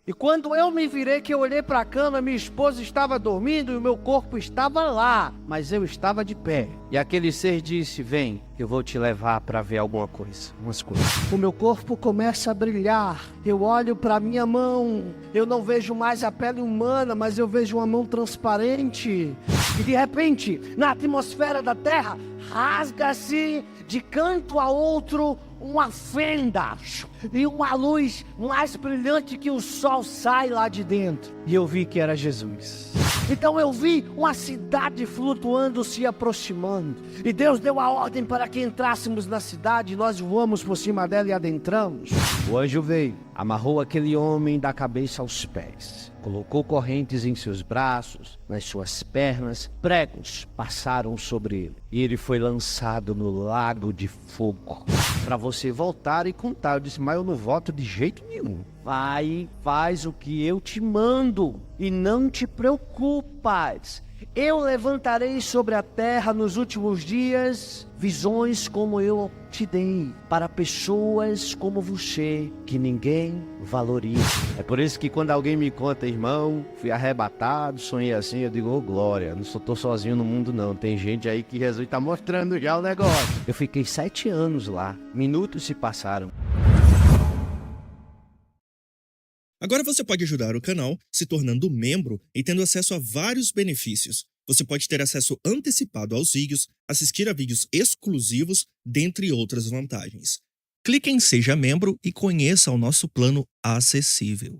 E quando eu me virei, que eu olhei para a cama, minha esposa estava dormindo e o meu corpo estava lá, mas eu estava de pé. E aquele ser disse: vem, eu vou te levar para ver alguma coisa, umas coisas. O meu corpo começa a brilhar, eu olho para minha mão, eu não vejo mais a pele humana, mas eu vejo uma mão transparente. E de repente, na atmosfera da terra, rasga-se de canto a outro uma fenda, e uma luz mais brilhante que o sol sai lá de dentro. E eu vi que era Jesus. Então eu vi uma cidade flutuando, se aproximando. E Deus deu a ordem para que entrássemos na cidade. Nós voamos por cima dela e adentramos. O anjo veio, amarrou aquele homem da cabeça aos pés. Colocou correntes em seus braços, nas suas pernas, pregos passaram sobre ele. E ele foi lançado no lago de fogo. Para você voltar e contar. Eu disse: mas eu não volto de jeito nenhum. Vai, faz o que eu te mando e não te preocupas. Eu levantarei sobre a terra nos últimos dias visões como eu te dei para pessoas como você, que ninguém valoriza. É por isso que quando alguém me conta: irmão, fui arrebatado, sonhei assim, eu digo: ô glória, não estou sozinho no mundo não, tem gente aí que Jesus está mostrando já o negócio. Eu fiquei 7 anos lá, minutos se passaram. Agora você pode ajudar o canal se tornando membro e tendo acesso a vários benefícios. Você pode ter acesso antecipado aos vídeos, assistir a vídeos exclusivos, dentre outras vantagens. Clique em Seja Membro e conheça o nosso plano acessível.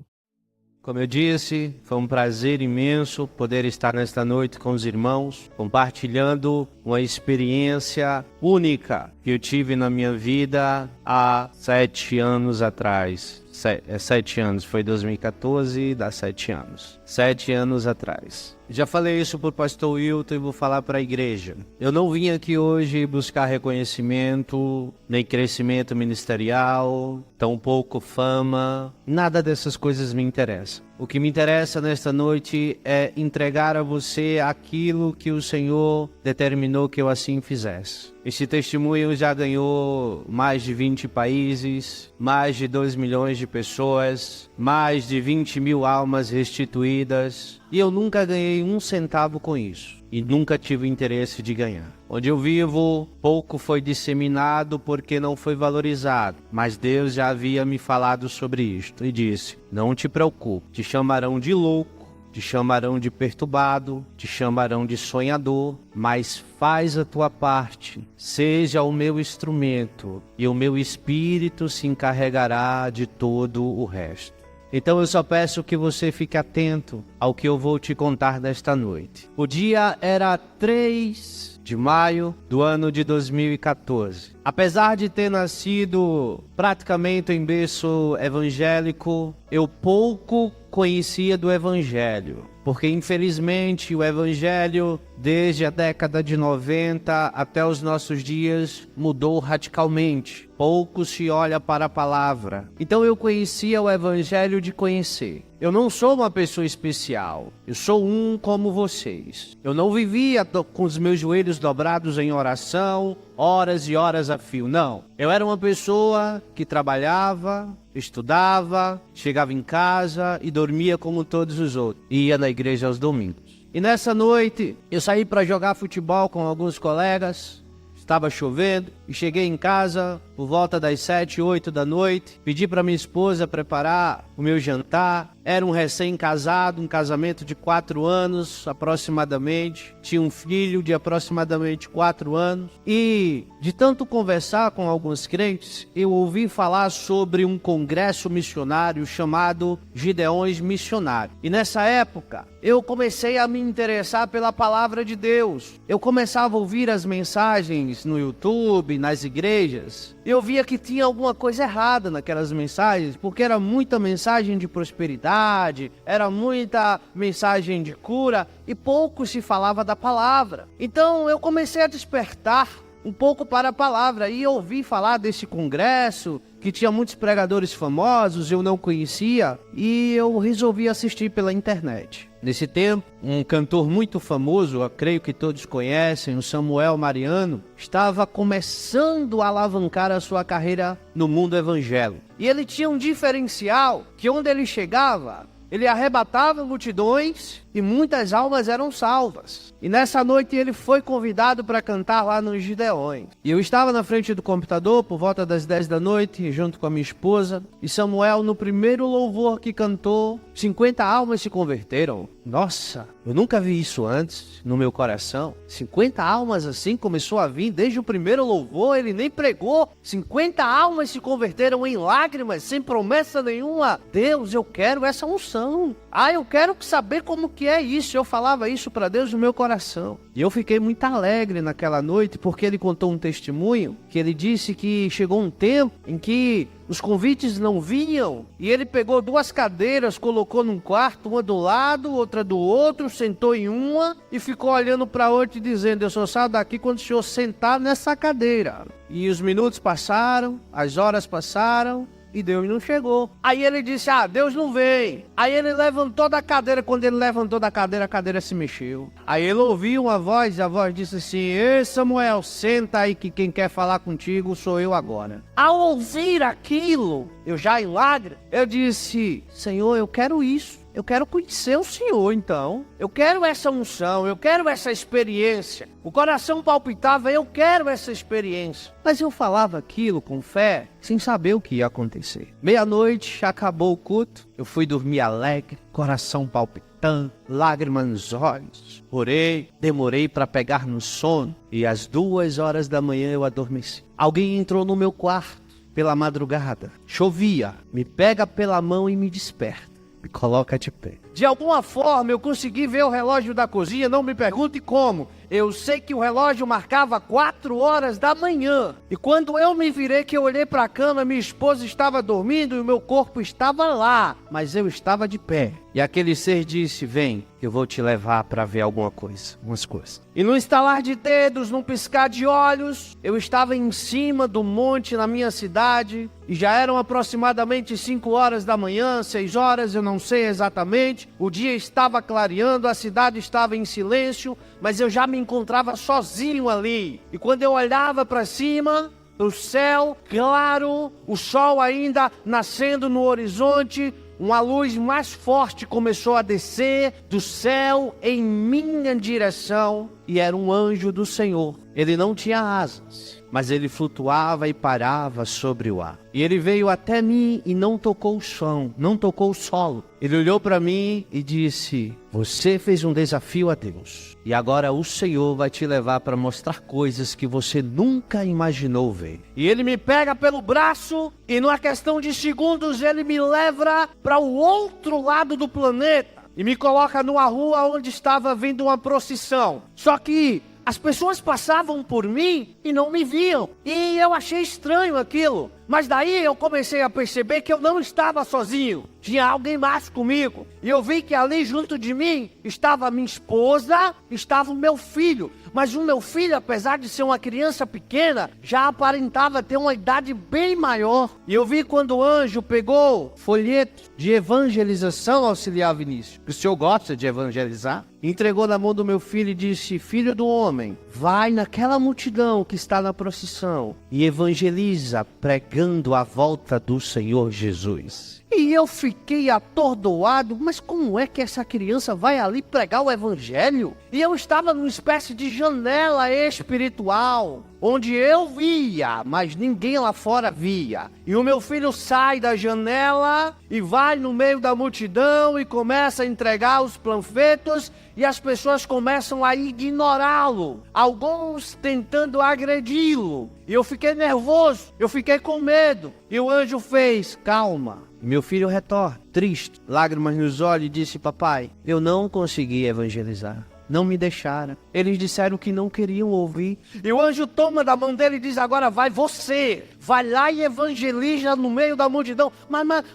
Como eu disse, foi um prazer imenso poder estar nesta noite com os irmãos, compartilhando uma experiência única que eu tive na minha vida há 7 anos atrás. 7 anos, foi 2014, dá 7 anos. 7 anos atrás. Já falei isso para o pastor Wilton e vou falar para a igreja. Eu não vim aqui hoje buscar reconhecimento, nem crescimento ministerial, tampouco fama. Nada dessas coisas me interessa. O que me interessa nesta noite é entregar a você aquilo que o Senhor determinou que eu assim fizesse. Esse testemunho já ganhou mais de 20 países, mais de 2 milhões de pessoas, mais de 20 mil almas restituídas. E eu nunca ganhei 1 centavo com isso. E nunca tive interesse de ganhar. Onde eu vivo, pouco foi disseminado porque não foi valorizado. Mas Deus já havia me falado sobre isto e disse: não te preocupe, te chamarão de louco, te chamarão de perturbado, te chamarão de sonhador, mas faz a tua parte, seja o meu instrumento, e o meu espírito se encarregará de todo o resto. Então eu só peço que você fique atento ao que eu vou te contar nesta noite. O dia era 3 de maio do ano de 2014. Apesar de ter nascido praticamente em berço evangélico, eu pouco conhecia do evangelho. Porque infelizmente o evangelho, desde a década de 90 até os nossos dias, mudou radicalmente. Pouco se olha para a palavra. Então eu conhecia o evangelho de conhecer. Eu não sou uma pessoa especial. Eu sou um como vocês. Eu não vivia com os meus joelhos dobrados em oração, horas e horas a fio. Não. Eu era uma pessoa que trabalhava, estudava, chegava em casa e dormia como todos os outros. E ia na igreja aos domingos. E nessa noite eu saí para jogar futebol com alguns colegas. Estava chovendo e cheguei em casa por volta das 7, 8 da noite. Pedi para minha esposa preparar o meu jantar. Era um recém-casado, um casamento de 4 anos aproximadamente. Tinha um filho de aproximadamente 4 anos. E de tanto conversar com alguns crentes, eu ouvi falar sobre um congresso missionário chamado Gideões Missionários. E nessa época, eu comecei a me interessar pela palavra de Deus. Eu começava a ouvir as mensagens no YouTube, nas igrejas. Eu via que tinha alguma coisa errada naquelas mensagens, porque era muita mensagem de prosperidade, era muita mensagem de cura e pouco se falava da palavra. Então eu comecei a despertar um pouco para a palavra e ouvi falar desse congresso que tinha muitos pregadores famosos, eu não conhecia, e eu resolvi assistir pela internet. Nesse tempo, um cantor muito famoso, eu creio que todos conhecem, o Samuel Mariano, estava começando a alavancar a sua carreira no mundo evangélico. E ele tinha um diferencial, que onde ele chegava, ele arrebatava multidões e muitas almas eram salvas. E nessa noite ele foi convidado para cantar lá nos Gideões. E eu estava na frente do computador por volta das 10 da noite, junto com a minha esposa. E Samuel, no primeiro louvor que cantou, 50 almas se converteram. Nossa, eu nunca vi isso antes no meu coração. 50 almas assim começou a vir desde o primeiro louvor, ele nem pregou. 50 almas se converteram em lágrimas, sem promessa nenhuma. Deus, eu quero essa unção. Eu quero saber como que é isso. Eu falava isso para Deus no meu coração. E eu fiquei muito alegre naquela noite, porque ele contou um testemunho, que ele disse que chegou um tempo em que os convites não vinham, e ele pegou 2 cadeiras, colocou num quarto, uma do lado, outra do outro, sentou em uma e ficou olhando para outra e dizendo: eu só saio daqui quando o senhor sentar nessa cadeira. E os minutos passaram, as horas passaram, e Deus não chegou. Aí ele disse: Deus não vem. Aí ele levantou da cadeira. Quando ele levantou da cadeira, a cadeira se mexeu. Aí ele ouviu uma voz, e a voz disse assim: ei, Samuel, senta aí que quem quer falar contigo sou eu agora. Ao ouvir aquilo, eu já em lágrimas, eu disse: Senhor, eu quero isso. Eu quero conhecer o Senhor, então. Eu quero essa unção, eu quero essa experiência. O coração palpitava, eu quero essa experiência. Mas eu falava aquilo com fé, sem saber o que ia acontecer. Meia-noite, acabou o culto. Eu fui dormir alegre, coração palpitando, lágrimas nos olhos. Orei, demorei para pegar no sono. E às 2 horas da manhã eu adormeci. Alguém entrou no meu quarto pela madrugada. Chovia, me pega pela mão e me desperta. Me coloca de pé. De alguma forma eu consegui ver o relógio da cozinha, não me pergunte como. Eu sei que o relógio marcava 4 horas da manhã. E quando eu me virei, que eu olhei para a cama, minha esposa estava dormindo e o meu corpo estava lá. Mas eu estava de pé. E aquele ser disse: vem, eu vou te levar para ver alguma coisa, umas coisas. E num estalar de dedos, num piscar de olhos, eu estava em cima do monte na minha cidade. E já eram aproximadamente 5 horas da manhã, 6 horas, eu não sei exatamente. O dia estava clareando, a cidade estava em silêncio, mas eu já me encontrava sozinho ali. E quando eu olhava para cima, o céu claro, o sol ainda nascendo no horizonte, uma luz mais forte começou a descer do céu em minha direção, e era um anjo do Senhor. Ele não tinha asas, mas ele flutuava e parava sobre o ar. E ele veio até mim e não tocou o chão, não tocou o solo. Ele olhou para mim e disse: você fez um desafio a Deus, e agora o Senhor vai te levar para mostrar coisas que você nunca imaginou ver. E ele me pega pelo braço e numa questão de segundos ele me leva para o outro lado do planeta e me coloca numa rua onde estava vindo uma procissão. Só que as pessoas passavam por mim e não me viam. E eu achei estranho aquilo. Mas daí eu comecei a perceber que eu não estava sozinho. Tinha alguém mais comigo. E eu vi que ali junto de mim estava a minha esposa, estava o meu filho. Mas o meu filho, apesar de ser uma criança pequena, já aparentava ter uma idade bem maior. E eu vi quando o anjo pegou folhetos de evangelização, auxiliar Vinícius, que o senhor gosta de evangelizar, entregou na mão do meu filho e disse: filho do homem, vai naquela multidão que está na procissão e evangeliza, pregando a volta do Senhor Jesus. E eu fiquei atordoado, mas como é que essa criança vai ali pregar o evangelho? E eu estava numa espécie de janela espiritual, onde eu via, mas ninguém lá fora via. E o meu filho sai da janela e vai no meio da multidão e começa a entregar os panfletos, e as pessoas começam a ignorá-lo, alguns tentando agredi-lo. E eu fiquei nervoso, eu fiquei com medo. E o anjo fez: calma. E meu filho retorna, triste, lágrimas nos olhos, e disse: papai, eu não consegui evangelizar. Não me deixaram. Eles disseram que não queriam ouvir. E o anjo toma da mão dele e diz: agora vai você. Vai lá e evangeliza no meio da multidão.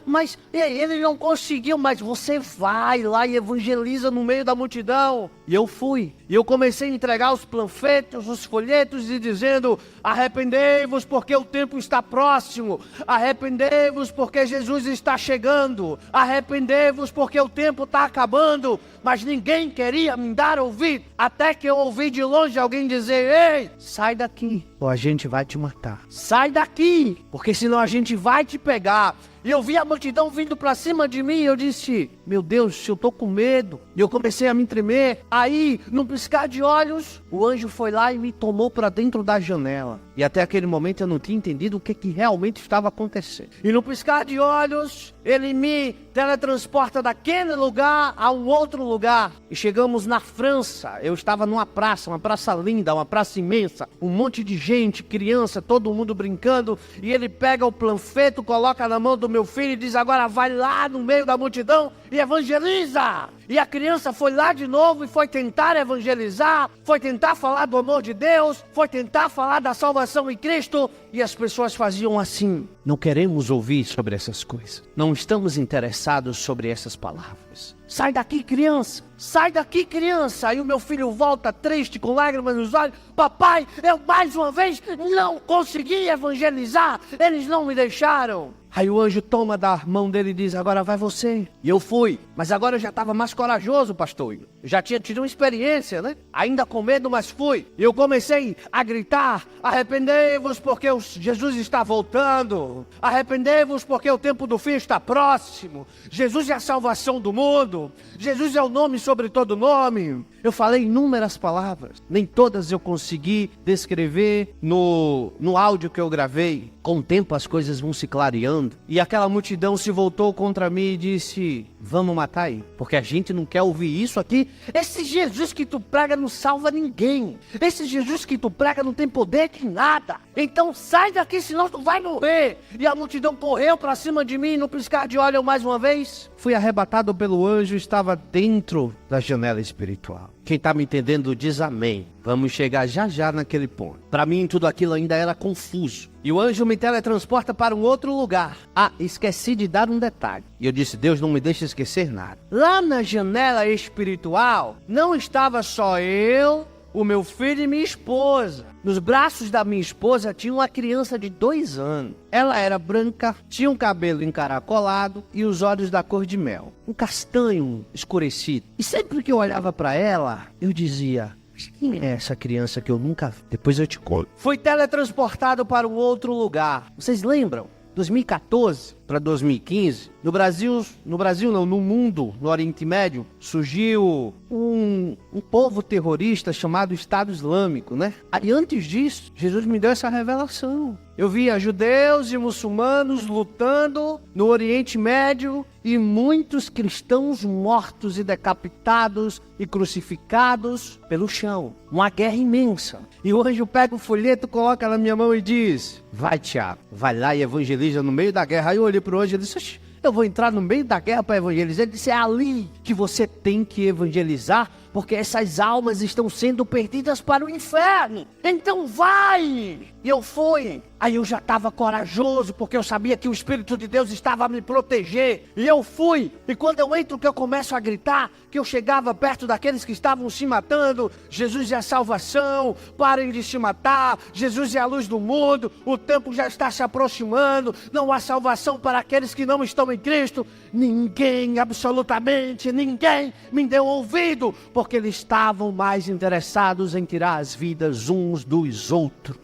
Mas ele não conseguiu. Mas você vai lá e evangeliza no meio da multidão. E eu fui. E eu comecei a entregar os panfletos, os folhetos e dizendo: arrependei-vos porque o tempo está próximo. Arrependei-vos porque Jesus está chegando. Arrependei-vos porque o tempo está acabando. Mas ninguém queria me dar ouvido. Até que eu ouvi de longe alguém dizer: ei, sai daqui, ou a gente vai te matar. Sai daqui, porque senão a gente vai te pegar. E eu vi a multidão vindo pra cima de mim e eu disse: meu Deus, eu tô com medo. E eu comecei a me tremer. Aí, num piscar de olhos, o anjo foi lá e me tomou pra dentro da janela. E até aquele momento eu não tinha entendido o que realmente estava acontecendo. E no piscar de olhos, ele me teletransporta daquele lugar a um outro lugar. E chegamos na França. Eu estava numa praça, uma praça linda, uma praça imensa. Um monte de gente, criança, todo mundo brincando. E ele pega o panfleto, coloca na mão do meu filho e diz: agora vai lá no meio da multidão e evangeliza. E a criança foi lá de novo e foi tentar evangelizar, foi tentar falar do amor de Deus, foi tentar falar da salvação em Cristo. E as pessoas faziam assim: não queremos ouvir sobre essas coisas. Não estamos interessados sobre essas palavras. Sai daqui, criança! Sai daqui, criança! Aí o meu filho volta triste, com lágrimas nos olhos: papai, eu mais uma vez não consegui evangelizar. Eles não me deixaram. Aí o anjo toma da mão dele e diz: agora vai você. E eu fui. Mas agora eu já estava mais corajoso, pastor. Eu já tinha tido uma experiência, né? Ainda com medo, mas fui. E eu comecei a gritar: arrependei-vos porque Jesus está voltando. Arrependei-vos porque o tempo do fim está próximo. Jesus é a salvação do mundo. Jesus é o nome sobre todo nome. Eu falei inúmeras palavras. Nem todas eu consegui descrever no áudio que eu gravei. Com o tempo as coisas vão se clareando. E aquela multidão se voltou contra mim e disse: vamos matar ele, porque a gente não quer ouvir isso aqui. Esse Jesus que tu prega não salva ninguém. Esse Jesus que tu prega não tem poder de nada. Então sai daqui, senão tu vai morrer. E a multidão correu para cima de mim. No piscar de olho mais uma vez, fui arrebatado pelo anjo. Estava dentro da janela espiritual. Quem está me entendendo diz amém. Vamos chegar já já naquele ponto. Para mim tudo aquilo ainda era confuso. E o anjo me teletransporta para um outro lugar. Ah, esqueci de dar um detalhe. E eu disse: Deus, não me deixe esquecer nada. Lá na janela espiritual não estava só eu, o meu filho e minha esposa. Nos braços da minha esposa tinha uma criança de 2 anos. Ela era branca, tinha um cabelo encaracolado e os olhos da cor de mel. Um castanho escurecido. E sempre que eu olhava para ela, eu dizia: quem é essa criança que eu nunca vi? Depois eu te conto. Fui teletransportado para um outro lugar. Vocês lembram? 2014 para 2015, no Brasil não, no mundo, no Oriente Médio, surgiu um povo terrorista chamado Estado Islâmico, né? E antes disso, Jesus me deu essa revelação. Eu via judeus e muçulmanos lutando no Oriente Médio e muitos cristãos mortos e decapitados e crucificados pelo chão. Uma guerra imensa. E o anjo pega o folheto, coloca na minha mão e diz: vai, Tiago, vai lá e evangeliza no meio da guerra. Aí eu olhei para o anjo e disse: eu vou entrar no meio da guerra para evangelizar? Ele disse: é ali que você tem que evangelizar, porque essas almas estão sendo perdidas para o inferno. Então vai! E eu fui. Aí eu já estava corajoso, porque eu sabia que o Espírito de Deus estava a me proteger. E eu fui. E quando eu entro, que eu começo a gritar, que eu chegava perto daqueles que estavam se matando: Jesus é a salvação, parem de se matar, Jesus é a luz do mundo, o tempo já está se aproximando, não há salvação para aqueles que não estão em Cristo. Ninguém, absolutamente ninguém, me deu ouvido, porque eles estavam mais interessados em tirar as vidas uns dos outros.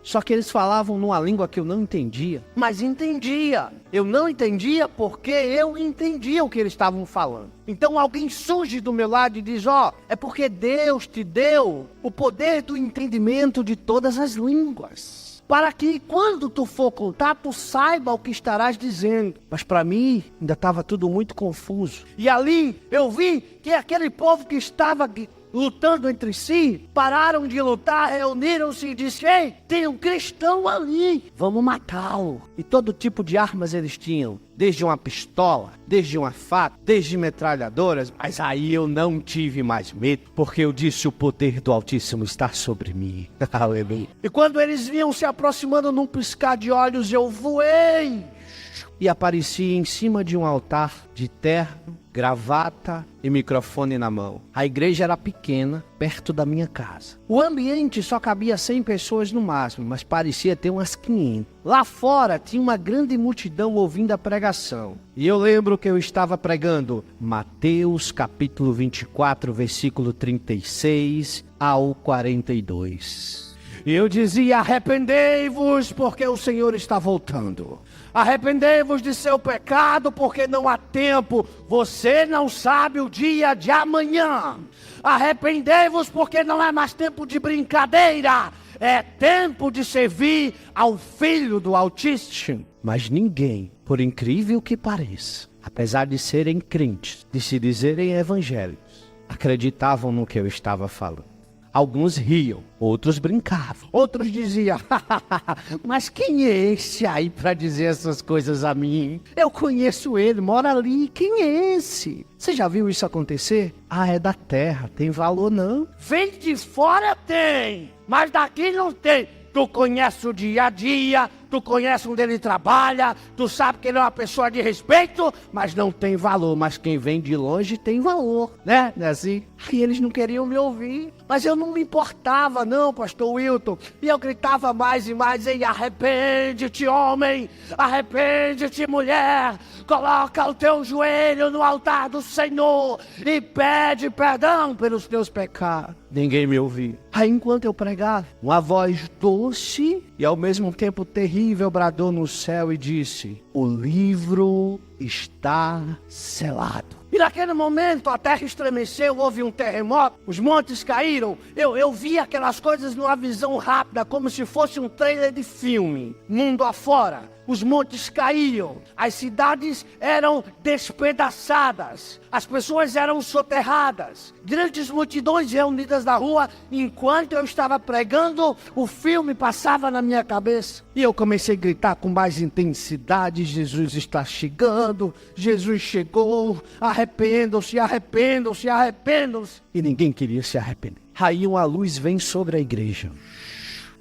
Só que eles falavam numa língua que eu não entendia. Mas entendia. Eu não entendia porque eu entendia o que eles estavam falando. Então alguém surge do meu lado e diz: é porque Deus te deu o poder do entendimento de todas as línguas, para que quando tu for contar, tu saiba o que estarás dizendo. Mas para mim, ainda estava tudo muito confuso. E ali eu vi que aquele povo que estava lutando entre si, pararam de lutar, reuniram-se e disseram: ei, tem um cristão ali, vamos matá-lo. E todo tipo de armas eles tinham, desde uma pistola, desde uma faca, desde metralhadoras. Mas aí eu não tive mais medo, porque eu disse: o poder do Altíssimo está sobre mim. Aleluia. E quando eles vinham se aproximando num piscar de olhos, eu voei e apareci em cima de um altar de terra gravata e microfone na mão. A igreja era pequena, perto da minha casa. O ambiente só cabia 100 pessoas no máximo, mas parecia ter umas 500. Lá fora tinha uma grande multidão ouvindo a pregação. E eu lembro que eu estava pregando Mateus capítulo 24, versículo 36 ao 42. E eu dizia: arrependei-vos, porque o Senhor está voltando. Arrependei-vos de seu pecado, porque não há tempo. Você não sabe o dia de amanhã. Arrependei-vos, porque não é mais tempo de brincadeira. É tempo de servir ao Filho do Altíssimo. Mas ninguém, por incrível que pareça, apesar de serem crentes, de se dizerem evangélicos, acreditavam no que eu estava falando. Alguns riam, outros brincavam, outros diziam: mas quem é esse aí para dizer essas coisas a mim? Eu conheço ele, mora ali, quem é esse? Você já viu isso acontecer? Ah, é da terra, tem valor não? Vem de fora tem, mas daqui não tem. Tu conhece o dia a dia, tu conhece onde ele trabalha, tu sabe que ele é uma pessoa de respeito, mas não tem valor. Mas quem vem de longe tem valor, né? Não é assim? Aí eles não queriam me ouvir, mas eu não me importava não, pastor Wilton. E eu gritava mais e mais: ei, arrepende-te, homem, arrepende-te, mulher. Coloca o teu joelho no altar do Senhor e pede perdão pelos teus pecados. Ninguém me ouvia. Aí enquanto eu pregava, uma voz doce e ao mesmo tempo terrível bradou no céu e disse: o livro está selado. E naquele momento a terra estremeceu, houve um terremoto, os montes caíram. Eu vi aquelas coisas numa visão rápida, como se fosse um trailer de filme. Mundo afora, os montes caíam, as cidades eram despedaçadas, as pessoas eram soterradas, grandes multidões reunidas na rua. Enquanto eu estava pregando, o filme passava na minha cabeça. E eu comecei a gritar com mais intensidade: Jesus está chegando, Jesus chegou, arrependam-se, arrependam-se, arrependam-se. E ninguém queria se arrepender. Aí uma luz vem sobre a igreja.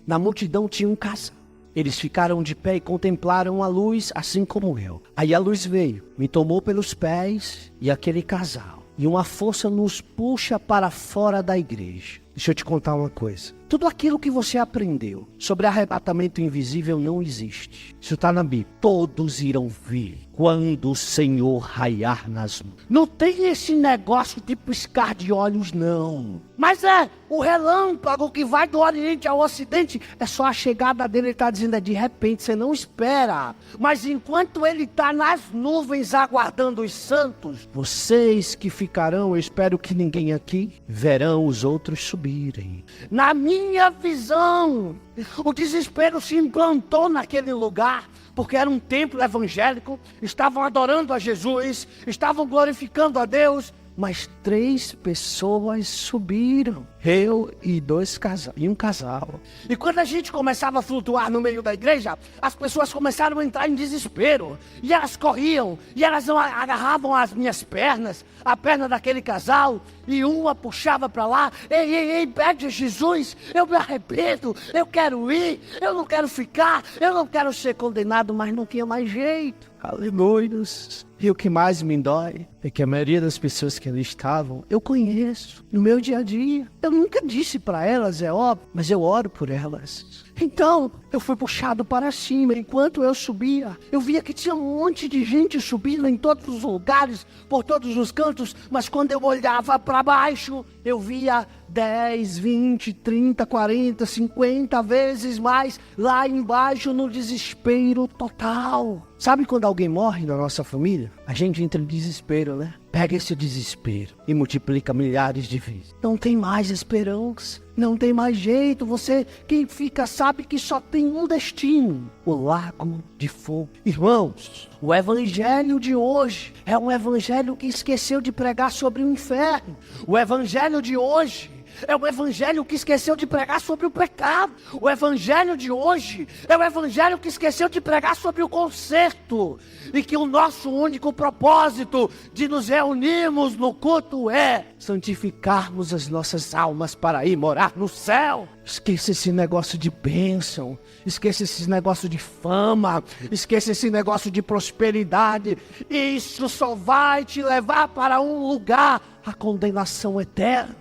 Na multidão tinha um casal. Eles ficaram de pé e contemplaram a luz, assim como eu. Aí a luz veio, me tomou pelos pés e aquele casal. E uma força nos puxa para fora da igreja. Deixa eu te contar uma coisa. Tudo aquilo que você aprendeu sobre arrebatamento invisível não existe. Isso está na Bíblia. Todos irão vir quando o Senhor raiar nas nuvens. Não tem esse negócio de piscar de olhos, não. Mas é o relâmpago que vai do Oriente ao Ocidente. É só a chegada dele. Ele está dizendo: é de repente, você não espera. Mas enquanto ele está nas nuvens aguardando os santos, vocês que ficarão, eu espero que ninguém aqui, verão os outros subirem. Na minha visão, o desespero se implantou naquele lugar, porque era um templo evangélico, estavam adorando a Jesus, estavam glorificando a Deus, mas 3 pessoas subiram, eu e um casal. E quando a gente começava a flutuar no meio da igreja, as pessoas começaram a entrar em desespero, e elas corriam, e elas agarravam as minhas pernas, a perna daquele casal, e uma puxava para lá: ei, pede a Jesus, eu me arrependo, eu quero ir, eu não quero ficar, eu não quero ser condenado. Mas não tinha mais jeito. Aleluia. E o que mais me dói é que a maioria das pessoas que ali estavam, eu conheço no meu dia a dia. Eu nunca disse para elas, é óbvio, mas eu oro por elas. Então, eu fui puxado para cima. Enquanto eu subia, eu via que tinha um monte de gente subindo em todos os lugares, por todos os cantos. Mas quando eu olhava para baixo, eu via 10, 20, 30, 40, 50 vezes mais lá embaixo, no desespero total. Sabe quando alguém morre na nossa família? A gente entra em desespero, né? Pega esse desespero e multiplica milhares de vezes. Não tem mais esperança, não tem mais jeito. Você, quem fica, sabe que só tem um destino: o lago de fogo. Irmãos, o evangelho de hoje é um evangelho que esqueceu de pregar sobre o inferno. O evangelho de hoje é o evangelho que esqueceu de pregar sobre o pecado. O evangelho de hoje é o evangelho que esqueceu de pregar sobre o conserto. E que o nosso único propósito de nos reunirmos no culto é santificarmos as nossas almas para ir morar no céu. Esqueça esse negócio de bênção, esqueça esse negócio de fama, esqueça esse negócio de prosperidade. Isso só vai te levar para um lugar, a condenação eterna.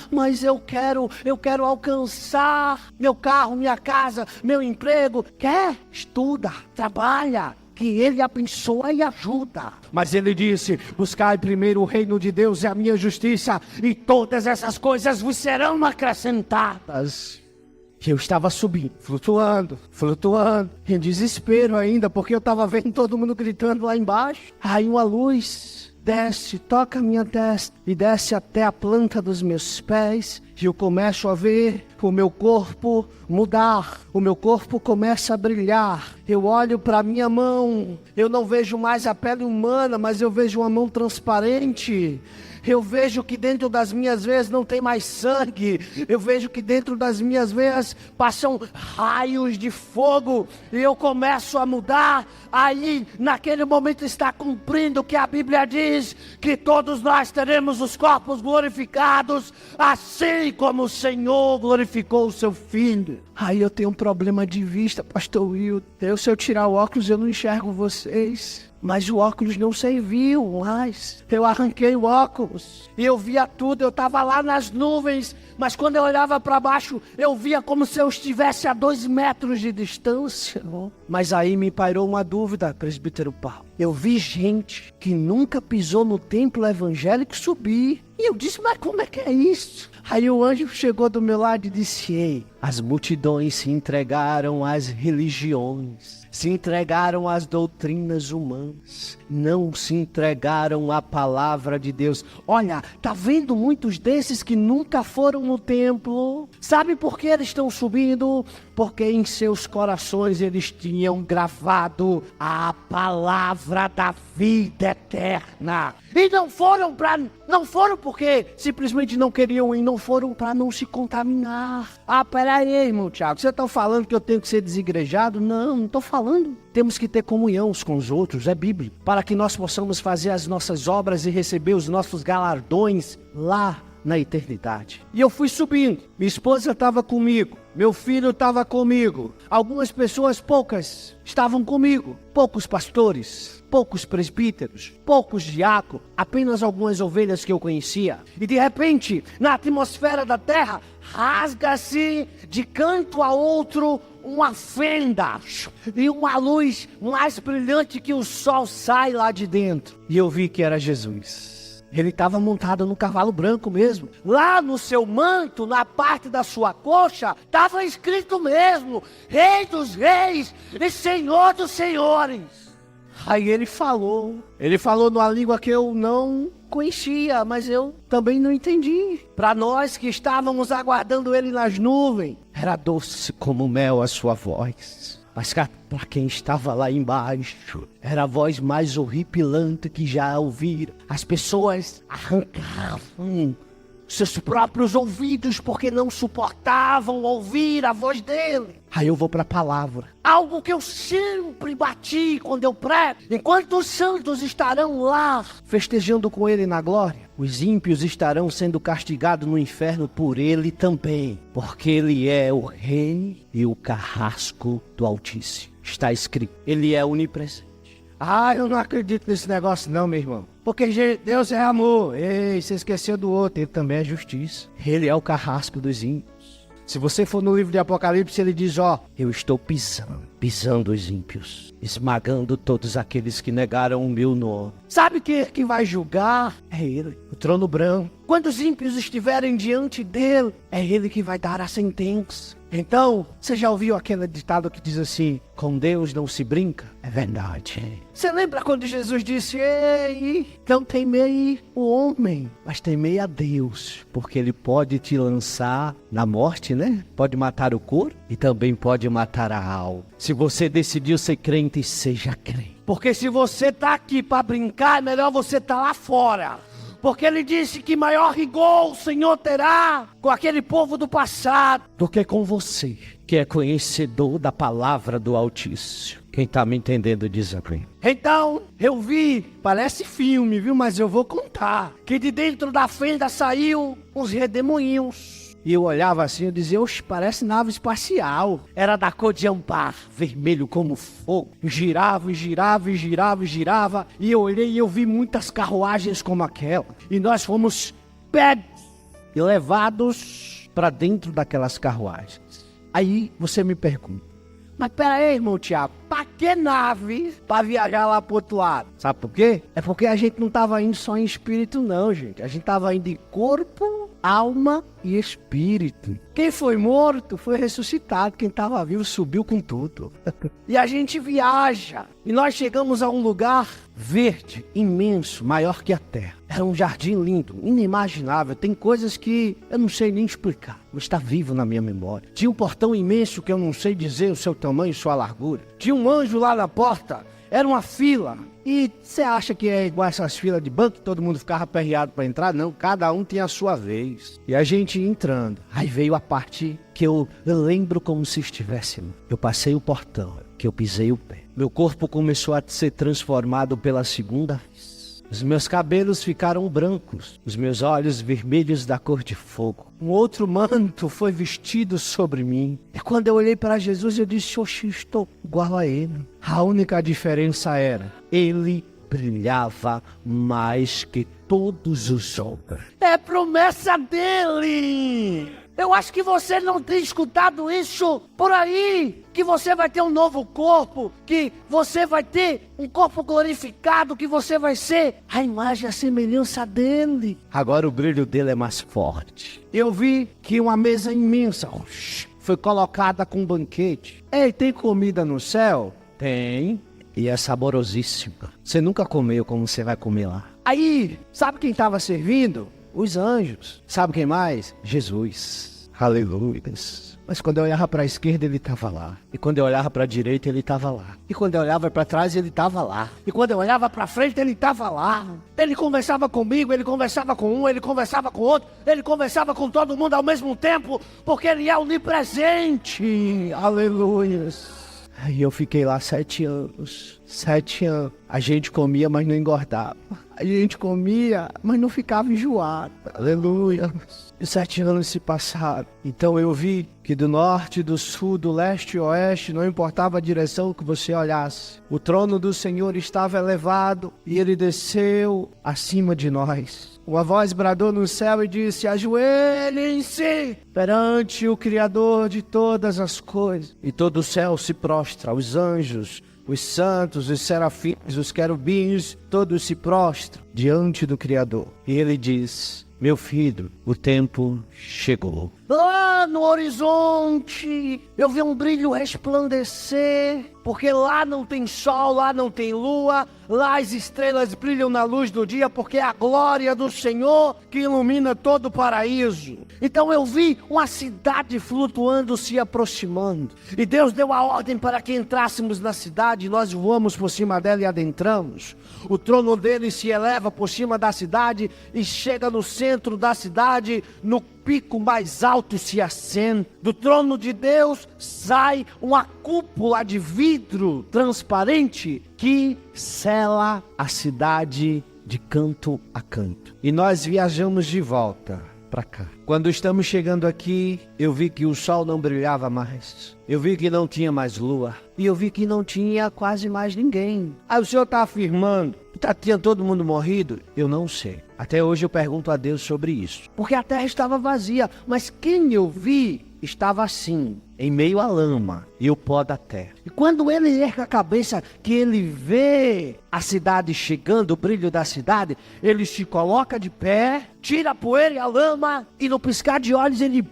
Mas eu quero alcançar meu carro, minha casa, meu emprego. Quer? Estuda, trabalha, que Ele abençoa e ajuda. Mas Ele disse: buscai primeiro o reino de Deus e a minha justiça, e todas essas coisas vos serão acrescentadas. Eu estava subindo, flutuando, em desespero ainda, porque eu estava vendo todo mundo gritando lá embaixo. Aí uma luz desce, toca a minha testa e desce até a planta dos meus pés. E eu começo a ver o meu corpo mudar, o meu corpo começa a brilhar. Eu olho para a minha mão, eu não vejo mais a pele humana, mas eu vejo uma mão transparente. Eu vejo que dentro das minhas veias não tem mais sangue. Eu vejo que dentro das minhas veias passam raios de fogo. E eu começo a mudar. Aí, naquele momento, está cumprindo o que a Bíblia diz: que todos nós teremos os corpos glorificados, assim como o Senhor glorificou o seu Filho. Aí eu tenho um problema de vista, pastor Will. Se eu tirar o óculos, eu não enxergo vocês. Mas o óculos não serviu mais. Eu arranquei o óculos e eu via tudo. Eu estava lá nas nuvens, mas quando eu olhava para baixo, eu via como se eu estivesse a 2 metros de distância. Mas aí me pairou uma dúvida, presbítero Paulo. Eu vi gente que nunca pisou no templo evangélico subir. E eu disse: mas como é que é isso? Aí o anjo chegou do meu lado e disse: ei, as multidões se entregaram às religiões, se entregaram às doutrinas humanas, não se entregaram à palavra de Deus. Olha, tá vendo muitos desses que nunca foram no templo? Sabe por que eles estão subindo? Porque em seus corações eles tinham gravado a palavra da vida eterna. E não foram porque simplesmente não queriam ir, não foram para não se contaminar. Peraí, irmão Tiago, você está falando que eu tenho que ser desigrejado? Não estou falando. Temos que ter comunhão uns com os outros, é bíblico, para que nós possamos fazer as nossas obras e receber os nossos galardões lá na eternidade. E eu fui subindo, minha esposa estava comigo, meu filho estava comigo, algumas pessoas, poucas, estavam comigo, poucos pastores, poucos presbíteros, poucos diáconos, apenas algumas ovelhas que eu conhecia. E de repente, na atmosfera da terra, rasga-se de canto a outro uma fenda, e uma luz mais brilhante que o sol sai lá de dentro. E eu vi que era Jesus. Ele estava montado no cavalo branco mesmo. Lá no seu manto, na parte da sua coxa, estava escrito mesmo: Rei dos Reis e Senhor dos Senhores. Aí ele falou numa língua que eu não conhecia, mas eu também não entendi. Para nós que estávamos aguardando ele nas nuvens, era doce como mel a sua voz. Mas para quem estava lá embaixo, era a voz mais horripilante que já ouviram. As pessoas arrancavam seus próprios ouvidos porque não suportavam ouvir a voz dele. Aí eu vou para a palavra. Algo que eu sempre bati quando eu prego. Enquanto os santos estarão lá festejando com ele na glória, os ímpios estarão sendo castigados no inferno por ele também. Porque ele é o rei e o carrasco do Altíssimo. Está escrito, ele é onipresente. Eu não acredito nesse negócio não, meu irmão. Porque Deus é amor. Ei, você esqueceu do outro. Ele também é justiça. Ele é o carrasco dos ímpios. Se você for no livro de Apocalipse, ele diz: eu estou pisando os ímpios, esmagando todos aqueles que negaram o meu nome. Sabe quem vai julgar? É ele, o trono branco. Quando os ímpios estiverem diante dele, é ele que vai dar a sentença. Então, você já ouviu aquele ditado que diz assim: com Deus não se brinca? É verdade. Você lembra quando Jesus disse: ei, não temei o homem, mas temei a Deus, porque ele pode te lançar na morte, né? Pode matar o corpo e também pode matar a alma. Se você decidiu ser crente, seja crente. Porque se você tá aqui para brincar, é melhor você estar lá fora. Porque ele disse que maior rigor o Senhor terá com aquele povo do passado do que com você, que é conhecedor da palavra do Altíssimo. Quem está me entendendo diz amém. Então, eu vi, parece filme, viu? Mas eu vou contar, que de dentro da fenda saiu uns redemoinhos. E eu olhava assim, eu dizia, oxe, parece nave espacial. Era da cor de âmbar, vermelho como fogo. Girava, e girava, e girava, e girava. E eu olhei e eu vi muitas carruagens como aquela. E nós fomos pegos e levados para dentro daquelas carruagens. Aí você me pergunta, mas pera aí, irmão Tiago, pra que nave pra viajar lá pro outro lado? Sabe por quê? É porque a gente não tava indo só em espírito não, gente. A gente tava indo em corpo, alma e espírito. Quem foi morto foi ressuscitado. Quem tava vivo subiu com tudo. E a gente viaja. E nós chegamos a um lugar verde, imenso, maior que a terra. Era um jardim lindo, inimaginável. Tem coisas que eu não sei nem explicar, mas está vivo na minha memória. Tinha um portão imenso que eu não sei dizer o seu tamanho e sua largura. Tinha um anjo lá na porta. Era uma fila. E você acha que é igual essas filas de banco que todo mundo ficava aperreado para entrar? Não, cada um tinha a sua vez. E a gente ia entrando. Aí veio a parte que eu lembro como se estivesse. Eu passei o portão, que eu pisei o pé. Meu corpo começou a ser transformado pela segunda vez. Os meus cabelos ficaram brancos, os meus olhos vermelhos da cor de fogo. Um outro manto foi vestido sobre mim. E quando eu olhei para Jesus, eu disse, oxe, estou igual a ele. A única diferença era, ele brilhava mais que todos os outros. É promessa dele! Eu acho que você não tem escutado isso por aí, que você vai ter um novo corpo, que você vai ter um corpo glorificado, que você vai ser a imagem e a semelhança dele. Agora o brilho dele é mais forte. Eu vi que uma mesa imensa foi colocada com um banquete. Ei, tem comida no céu? Tem. E é saborosíssima. Você nunca comeu como você vai comer lá. Aí, sabe quem estava servindo? Os anjos. Sabe quem mais? Jesus. Aleluia. Mas quando eu olhava para a esquerda, ele estava lá. E quando eu olhava para a direita, ele estava lá. E quando eu olhava para trás, ele estava lá. E quando eu olhava para frente, ele estava lá. Ele conversava comigo, ele conversava com um, ele conversava com outro. Ele conversava com todo mundo ao mesmo tempo, porque ele é onipresente. Aleluia. Aí eu fiquei lá 7 anos. 7 anos. A gente comia, mas não engordava. A gente comia, mas não ficava enjoado. Aleluia. E 7 anos se passaram. Então eu vi que do norte, do sul, do leste e oeste, não importava a direção que você olhasse. O trono do Senhor estava elevado e ele desceu acima de nós. Uma voz bradou no céu e disse, ajoelhem-se perante o Criador de todas as coisas. E todo o céu se prostra, os anjos, os santos, os serafins, os querubins, todos se prostram diante do Criador. E ele diz, meu filho, o tempo chegou. Lá no horizonte, eu vi um brilho resplandecer, porque lá não tem sol, lá não tem lua, lá as estrelas brilham na luz do dia, porque é a glória do Senhor que ilumina todo o paraíso. Então eu vi uma cidade flutuando, se aproximando. E Deus deu a ordem para que entrássemos na cidade, nós voamos por cima dela e adentramos. O trono dele se eleva por cima da cidade e chega no centro da cidade, no pico mais alto se assenta. Do trono de Deus sai uma cúpula de vidro transparente que sela a cidade de canto a canto. E nós viajamos de volta para cá. Quando estamos chegando aqui, eu vi que o sol não brilhava mais. Eu vi que não tinha mais lua. E eu vi que não tinha quase mais ninguém. Aí o Senhor está afirmando, tinha todo mundo morrido? Eu não sei. Até hoje eu pergunto a Deus sobre isso. Porque a terra estava vazia, mas quem eu vi estava assim, em meio à lama e o pó da terra. E quando ele ergue a cabeça, que ele vê a cidade chegando, o brilho da cidade, ele se coloca de pé, tira a poeira e a lama, e no piscar de olhos ele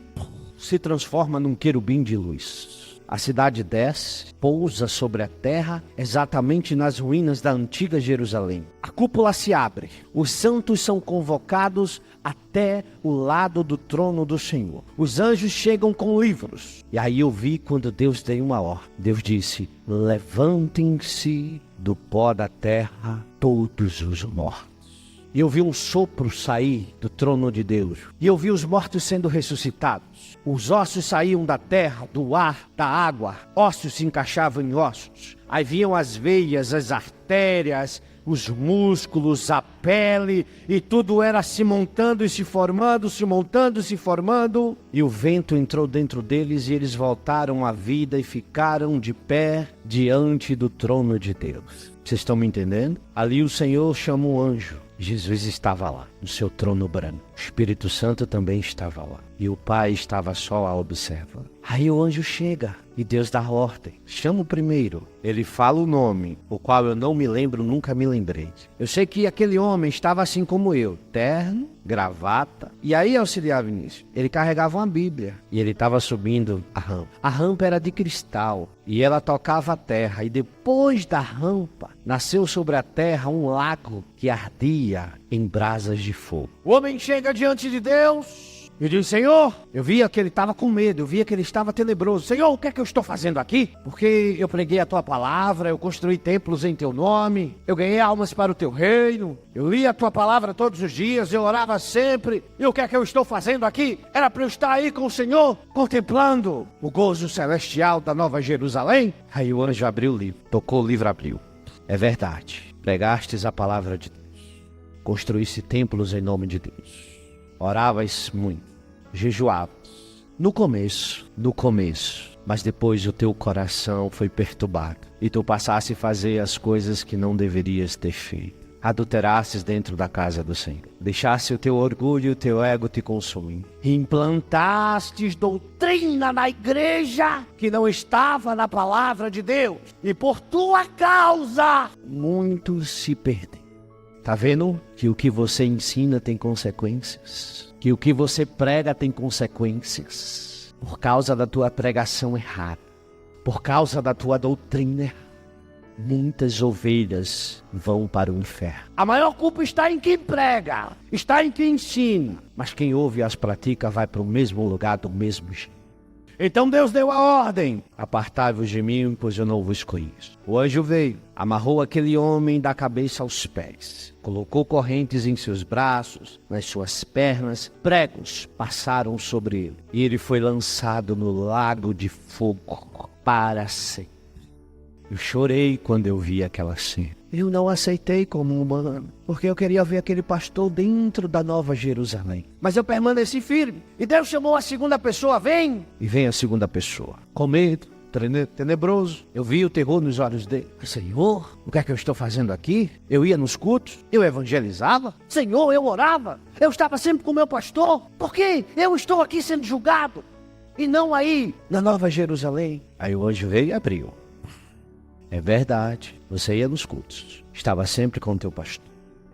se transforma num querubim de luz. A cidade desce, pousa sobre a terra, exatamente nas ruínas da antiga Jerusalém. A cúpula se abre, os santos são convocados até o lado do trono do Senhor. Os anjos chegam com livros. E aí eu vi quando Deus deu uma ordem. Deus disse, levantem-se do pó da terra todos os mortos. E eu vi um sopro sair do trono de Deus. E eu vi os mortos sendo ressuscitados. Os ossos saíam da terra, do ar, da água. Ossos se encaixavam em ossos. Aí vinham as veias, as artérias, os músculos, a pele, e tudo era se montando e se formando, se montando e se formando. E o vento entrou dentro deles e eles voltaram à vida e ficaram de pé diante do trono de Deus. Vocês estão me entendendo? Ali o Senhor chamou o anjo. Jesus estava lá, no seu trono branco. O Espírito Santo também estava lá. E o Pai estava só a observar. Aí o anjo chega e Deus dá ordem. Chama o primeiro. Ele fala o nome, o qual eu não me lembro, nunca me lembrei. Eu sei que aquele homem estava assim como eu, terno, gravata. E aí, auxiliar Vinícius, ele carregava uma Bíblia. E ele estava subindo a rampa. A rampa era de cristal e ela tocava a terra. E depois da rampa, nasceu sobre a terra um lago que ardia em brasas de fogo. O homem chega diante de Deus e diz: Senhor, eu via que ele estava com medo, eu via que ele estava tenebroso. Senhor, o que é que eu estou fazendo aqui? Porque eu preguei a tua palavra, eu construí templos em teu nome, eu ganhei almas para o teu reino, eu li a tua palavra todos os dias, eu orava sempre. E o que é que eu estou fazendo aqui? Era para eu estar aí com o Senhor, contemplando o gozo celestial da Nova Jerusalém. Aí o anjo abriu o livro, tocou o livro, abriu. É verdade, pregastes a palavra de Deus, construísse templos em nome de Deus, oravas muito, jejuavas. No começo, mas depois o teu coração foi perturbado e tu passaste a fazer as coisas que não deverias ter feito. Adulterastes dentro da casa do Senhor. Deixaste o teu orgulho e o teu ego te consumir. Implantastes doutrina na igreja que não estava na palavra de Deus. E por tua causa, muitos se perdem. Tá vendo que o que você ensina tem consequências? Que o que você prega tem consequências? Por causa da tua pregação errada. Por causa da tua doutrina errada. Muitas ovelhas vão para o inferno. A maior culpa está em quem prega, está em quem ensina. Mas quem ouve e as pratica vai para o mesmo lugar do mesmo jeito. Então Deus deu a ordem: apartai-vos de mim, pois eu não vos conheço. O anjo veio, amarrou aquele homem da cabeça aos pés, colocou correntes em seus braços, nas suas pernas, pregos passaram sobre ele, e ele foi lançado no lago de fogo para sempre. Eu chorei quando eu vi aquela cena. Eu não aceitei como humano, porque eu queria ver aquele pastor dentro da Nova Jerusalém. Mas eu permaneci firme. E Deus chamou a segunda pessoa: vem. E vem a segunda pessoa, com medo, tenebroso. Eu vi o terror nos olhos dele. Senhor, o que é que eu estou fazendo aqui? Eu ia nos cultos, eu evangelizava. Senhor, eu orava. Eu estava sempre com o meu pastor. Por que eu estou aqui sendo julgado? E não aí, na Nova Jerusalém. Aí o anjo veio e abriu. É verdade, você ia nos cultos, estava sempre com o teu pastor.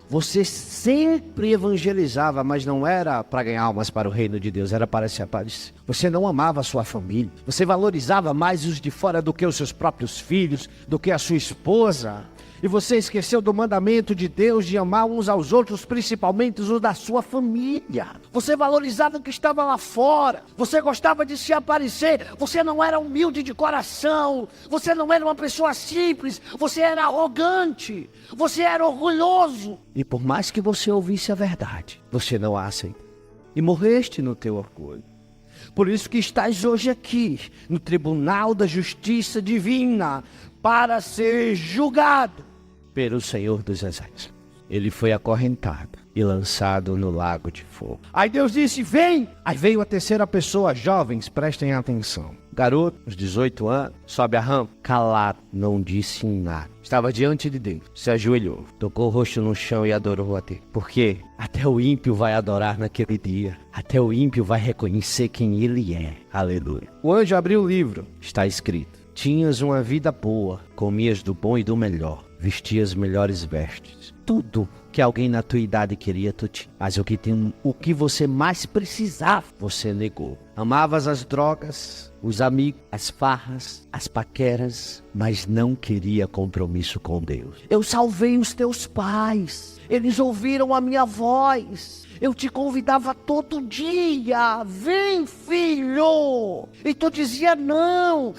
Você sempre evangelizava, mas não era para ganhar almas para o reino de Deus, era para se aparecer. Você não amava a sua família, você valorizava mais os de fora do que os seus próprios filhos, do que a sua esposa. E você esqueceu do mandamento de Deus de amar uns aos outros, principalmente os da sua família. Você valorizava o que estava lá fora. Você gostava de se aparecer. Você não era humilde de coração. Você não era uma pessoa simples. Você era arrogante. Você era orgulhoso. E por mais que você ouvisse a verdade, você não a aceitou. E morreste no teu orgulho. Por isso que estás hoje aqui, no tribunal da justiça divina, para ser julgado pelo Senhor dos Exércitos. Ele foi acorrentado e lançado no lago de fogo. Aí Deus disse: vem! Aí veio a terceira pessoa. Jovens, prestem atenção. Garoto, uns 18 anos, sobe a rampa, calado, não disse nada. Estava diante de Deus, se ajoelhou, tocou o rosto no chão e adorou a Deus. Porque até o ímpio vai adorar naquele dia. Até o ímpio vai reconhecer quem ele é. Aleluia. O anjo abriu o livro. Está escrito: tinhas uma vida boa, comias do bom e do melhor, vestias melhores vestes. Tudo que alguém na tua idade queria, tu tinha. Mas o que você mais precisava, você negou. Amavas as drogas, os amigos, as farras, as paqueras, mas não queria compromisso com Deus. Eu salvei os teus pais, eles ouviram a minha voz. Eu te convidava todo dia, vem filho. E tu dizia não.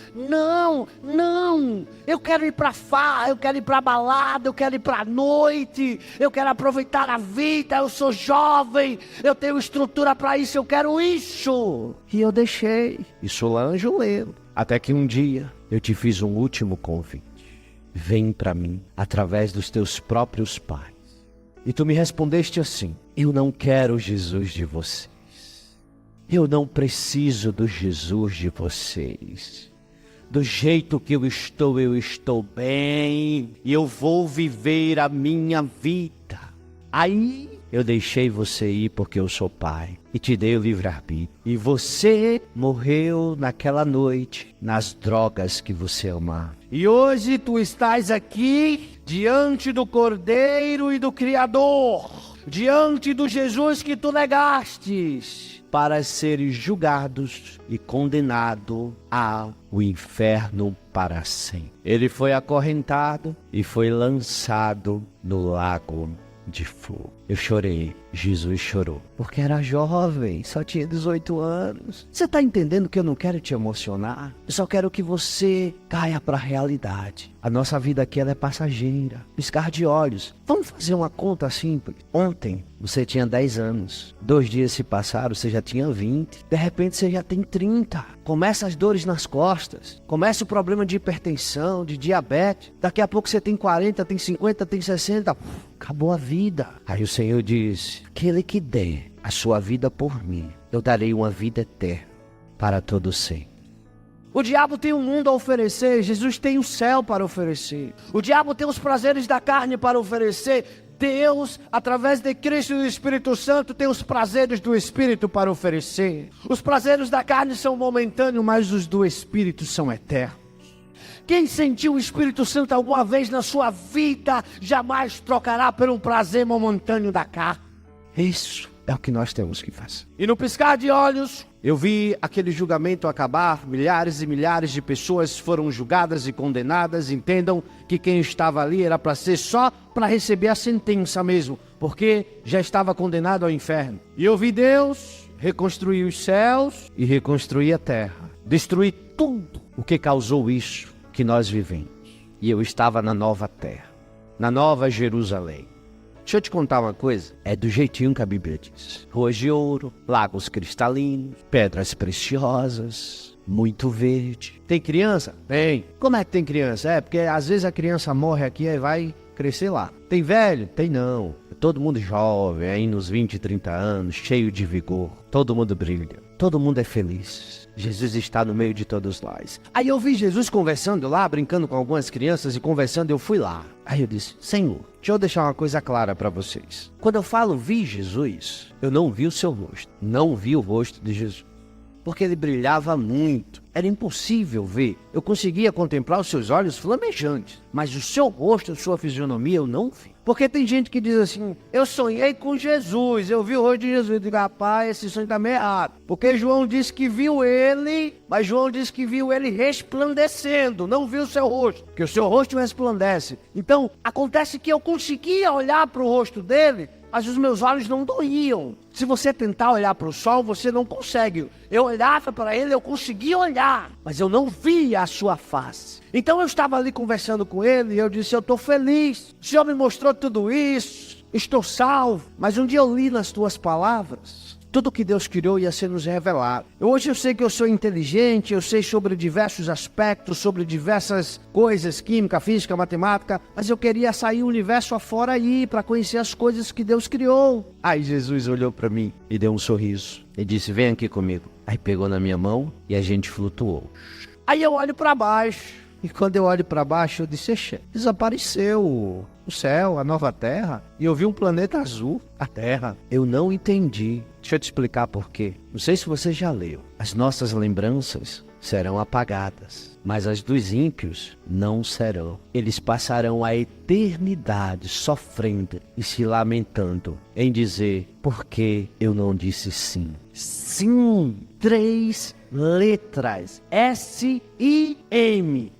Eu quero ir pra farra, eu quero ir pra balada, eu quero ir pra noite. Eu quero aproveitar a vida, eu sou jovem, eu tenho estrutura pra isso, eu quero isso. E eu deixei, e Solange lendo. Até que um dia eu te fiz um último convite. Vem pra mim através dos teus próprios pais. E tu me respondeste assim: eu não quero Jesus de vocês. Eu não preciso do Jesus de vocês. Do jeito que eu estou bem. E eu vou viver a minha vida. Aí eu deixei você ir porque eu sou pai. E te dei o livre-arbítrio. E você morreu naquela noite, nas drogas que você amava. E hoje tu estás aqui, diante do Cordeiro e do Criador, diante do Jesus que tu negastes, para seres julgados e condenado ao inferno para sempre. Ele foi acorrentado e foi lançado no lago de fogo. Eu chorei, Jesus chorou, porque era jovem, só tinha 18 anos. Você está entendendo que eu não quero te emocionar? Eu só quero que você caia para a realidade. A nossa vida aqui ela é passageira, piscar de olhos. Vamos fazer uma conta simples. Ontem você tinha 10 anos, 2 dias se passaram, você já tinha 20, de repente você já tem 30. Começa as dores nas costas, começa o problema de hipertensão, de diabetes. Daqui a pouco você tem 40, tem 50, tem 60. Acabou a vida. Aí o Senhor diz: aquele que der a sua vida por mim, eu darei uma vida eterna para todo sempre. O diabo tem um mundo a oferecer, Jesus tem o céu para oferecer. O diabo tem os prazeres da carne para oferecer. Deus, através de Cristo e do Espírito Santo, tem os prazeres do Espírito para oferecer. Os prazeres da carne são momentâneos, mas os do Espírito são eternos. Quem sentiu o Espírito Santo alguma vez na sua vida, jamais trocará por um prazer momentâneo da carne. Isso é o que nós temos que fazer. E no piscar de olhos, eu vi aquele julgamento acabar. Milhares e milhares de pessoas foram julgadas e condenadas. Entendam que quem estava ali era para ser só para receber a sentença mesmo, porque já estava condenado ao inferno. E eu vi Deus reconstruir os céus e reconstruir a terra, destruir tudo o que causou isso que nós vivemos. E eu estava na nova terra, na nova Jerusalém. Deixa eu te contar uma coisa, é do jeitinho que a Bíblia diz. Ruas de ouro, lagos cristalinos, pedras preciosas, muito verde. Tem criança? Tem. Como é que tem criança? É, porque às vezes a criança morre aqui e vai crescer lá. Tem velho? Tem não. Todo mundo jovem, aí nos 20, 30 anos, cheio de vigor. Todo mundo brilha. Todo mundo é feliz. Jesus está no meio de todos nós. Aí eu vi Jesus conversando lá, brincando com algumas crianças e conversando, eu fui lá. Aí eu disse: Senhor, deixa eu deixar uma coisa clara para vocês. Quando eu falo vi Jesus, eu não vi o seu rosto. Não vi o rosto de Jesus. Porque ele brilhava muito. Era impossível ver. Eu conseguia contemplar os seus olhos flamejantes. Mas o seu rosto, a sua fisionomia, eu não vi. Porque tem gente que diz assim: eu sonhei com Jesus, eu vi o rosto de Jesus. Eu digo: rapaz, esse sonho está meio errado. Porque João disse que viu ele, mas João disse que viu ele resplandecendo, não viu o seu rosto, porque o seu rosto resplandece. Então, acontece que eu conseguia olhar para o rosto dele, mas os meus olhos não doíam. Se você tentar olhar para o sol, você não consegue. Eu olhava para ele, eu conseguia olhar, mas eu não via a sua face. Então eu estava ali conversando com ele e eu disse: eu estou feliz, o Senhor me mostrou tudo isso, estou salvo. Mas um dia eu li nas tuas palavras, tudo que Deus criou ia ser nos revelado. Hoje eu sei que eu sou inteligente, eu sei sobre diversos aspectos, sobre diversas coisas, química, física, matemática, mas eu queria sair o universo afora aí, para conhecer as coisas que Deus criou. Aí Jesus olhou para mim e deu um sorriso e disse: vem aqui comigo. Aí pegou na minha mão e a gente flutuou. Aí eu olho para baixo, e quando eu olho para baixo eu disse: desapareceu o céu, a nova terra, e eu vi um planeta azul, a terra. Eu não entendi. Deixa eu te explicar por quê. Não sei se você já leu. As nossas lembranças serão apagadas, mas as dos ímpios não serão. Eles passarão a eternidade sofrendo e se lamentando em dizer: por que eu não disse sim? Sim, 3 letras, S-I-M.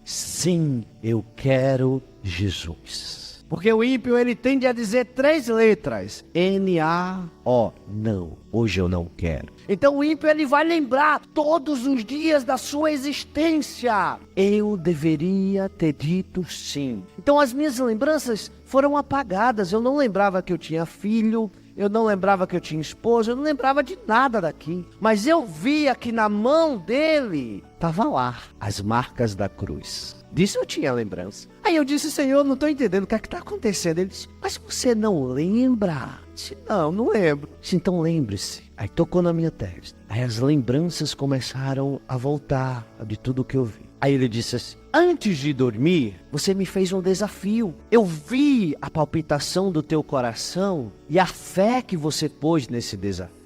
Sim, eu quero Jesus. Porque o ímpio, ele tende a dizer 3 letras, N-A-O. Não, hoje eu não quero. Então o ímpio, ele vai lembrar todos os dias da sua existência. Eu deveria ter dito sim. Então as minhas lembranças foram apagadas. Eu não lembrava que eu tinha filho, eu não lembrava que eu tinha esposa, eu não lembrava de nada daqui. Mas eu via que na mão dele estava lá as marcas da cruz. Disso eu tinha lembrança. Aí eu disse: Senhor, não estou entendendo o que é que está acontecendo. Ele disse: mas você não lembra? Eu disse: não lembro. Eu disse: então lembre-se. Aí tocou na minha testa. Aí as lembranças começaram a voltar de tudo que eu vi. Aí ele disse assim: antes de dormir, você me fez um desafio. Eu vi a palpitação do teu coração e a fé que você pôs nesse desafio.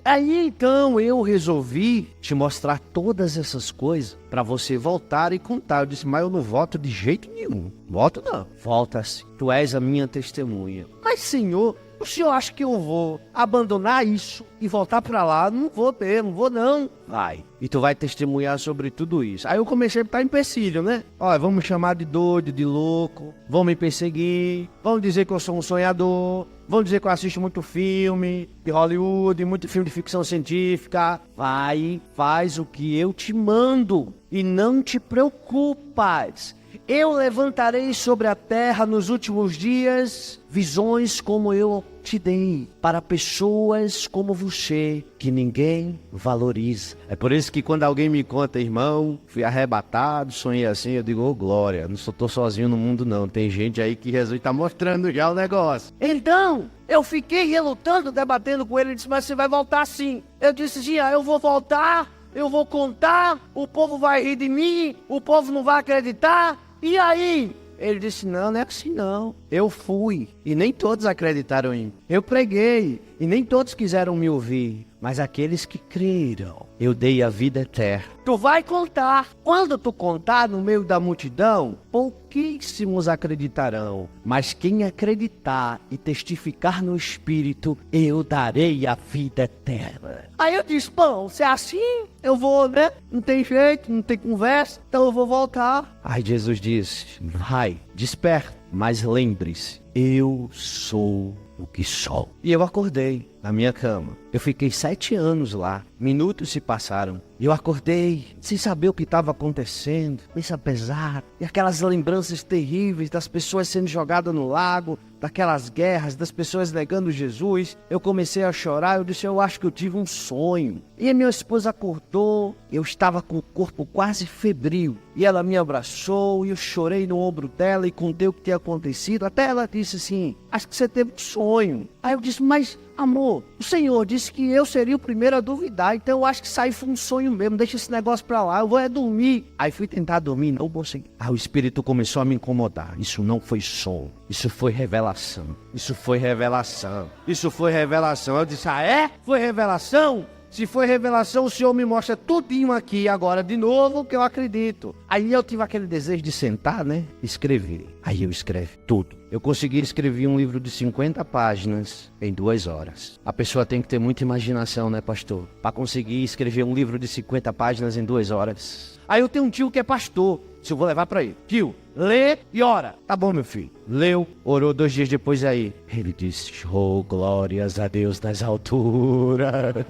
Aí então eu resolvi te mostrar todas essas coisas para você voltar e contar. Eu disse: mas eu não volto de jeito nenhum. Volto não. Volta-se. Tu és a minha testemunha. Mas Senhor, o senhor acha que eu vou abandonar isso e voltar para lá? Não vou ter, não vou não. Vai. E tu vai testemunhar sobre tudo isso. Aí eu comecei a estar empecilho, né? Olha, vão me chamar de doido, de louco. Vão me perseguir. Vão dizer que eu sou um sonhador. Vão dizer que eu assisto muito filme de Hollywood, muito filme de ficção científica. Vai, faz o que eu te mando e não te preocupas. Eu levantarei sobre a terra nos últimos dias visões como eu te dei para pessoas como você, que ninguém valoriza. É por isso que quando alguém me conta: irmão, fui arrebatado, sonhei assim, eu digo: ô glória, não estou sozinho no mundo não, tem gente aí que Jesus está mostrando já o negócio. Então, eu fiquei relutando, debatendo com ele. Ele disse: mas você vai voltar sim. Eu disse: sim, eu vou voltar, eu vou contar, o povo vai rir de mim, o povo não vai acreditar. E aí? Ele disse: não é assim não. Eu fui e nem todos acreditaram em mim. Eu preguei e nem todos quiseram me ouvir. Mas aqueles que creram, eu dei a vida eterna. Tu vai contar. Quando tu contar no meio da multidão, pouquíssimos acreditarão. Mas quem acreditar e testificar no Espírito, eu darei a vida eterna. Aí eu disse: bom, se é assim, eu vou, né? Não tem jeito, não tem conversa, então eu vou voltar. Aí Jesus disse: vai, desperta, mas lembre-se, eu sou o que sou. E eu acordei na minha cama. Eu fiquei 7 anos lá. Minutos se passaram. E eu acordei sem saber o que estava acontecendo. Pensa pesado. E aquelas lembranças terríveis das pessoas sendo jogadas no lago, daquelas guerras, das pessoas negando Jesus. Eu comecei a chorar. Eu disse: eu acho que eu tive um sonho. E a minha esposa acordou. Eu estava com o corpo quase febril. E ela me abraçou e eu chorei no ombro dela e contei o que tinha acontecido. Até ela disse assim: acho que você teve um sonho. Aí eu disse: mas amor, o Senhor disse que eu seria o primeiro a duvidar, então eu acho que isso aí foi um sonho mesmo, deixa esse negócio pra lá, eu vou dormir. Aí fui tentar dormir, não consegui. Aí o Espírito começou a me incomodar. Isso não foi sonho, isso foi revelação. Isso foi revelação. Isso foi revelação. Eu disse: ah é? Foi revelação? Se foi revelação, o Senhor me mostra tudinho aqui agora de novo, que eu acredito. Aí eu tive aquele desejo de sentar, né? Escrever. Aí eu escrevi tudo. Eu consegui escrever um livro de 50 páginas em 2 horas. A pessoa tem que ter muita imaginação, né, pastor? Para conseguir escrever um livro de 50 páginas em 2 horas. Aí eu tenho um tio que é pastor. Se eu vou levar para ele: tio, lê e ora. Tá bom, meu filho. Leu, orou 2 dias depois aí. Ele disse: oh, glórias a Deus nas alturas.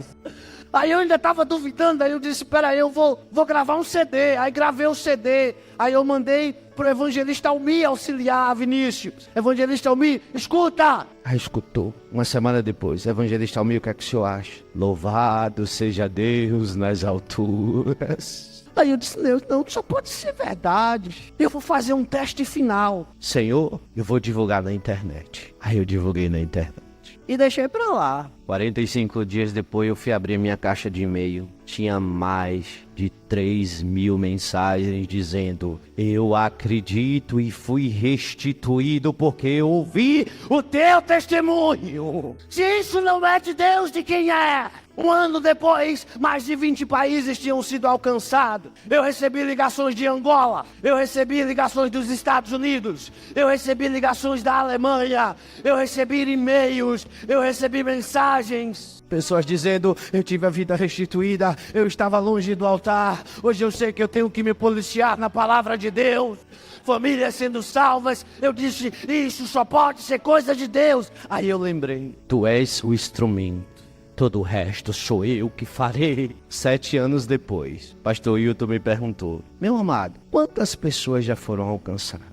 Aí eu ainda tava duvidando, aí eu disse: peraí, eu vou gravar um CD. Aí gravei o CD, aí eu mandei pro evangelista Almir auxiliar Vinícius. Evangelista Almir, escuta! Aí escutou. Uma semana depois: evangelista Almir, o que é que o senhor acha? Louvado seja Deus nas alturas. Aí eu disse: Deus, não, só pode ser verdade. Eu vou fazer um teste final. Senhor, eu vou divulgar na internet. Aí eu divulguei na internet. E deixei pra lá. 45 dias depois eu fui abrir minha caixa de e-mail. Tinha mais de 3.000 mensagens dizendo: eu acredito e fui restituído porque eu ouvi o teu testemunho. Se isso não é de Deus, de quem é? Um ano depois, mais de 20 países tinham sido alcançados. Eu recebi ligações de Angola, eu recebi ligações dos Estados Unidos, eu recebi ligações da Alemanha, eu recebi e-mails, eu recebi mensagens. Pessoas dizendo: eu tive a vida restituída, eu estava longe do altar, hoje eu sei que eu tenho que me policiar na palavra de Deus. Famílias sendo salvas. Eu disse: isso só pode ser coisa de Deus. Aí eu lembrei: tu és o instrumento. Todo o resto sou eu que farei. 7 anos depois, pastor Hilton me perguntou: meu amado, quantas pessoas já foram alcançadas?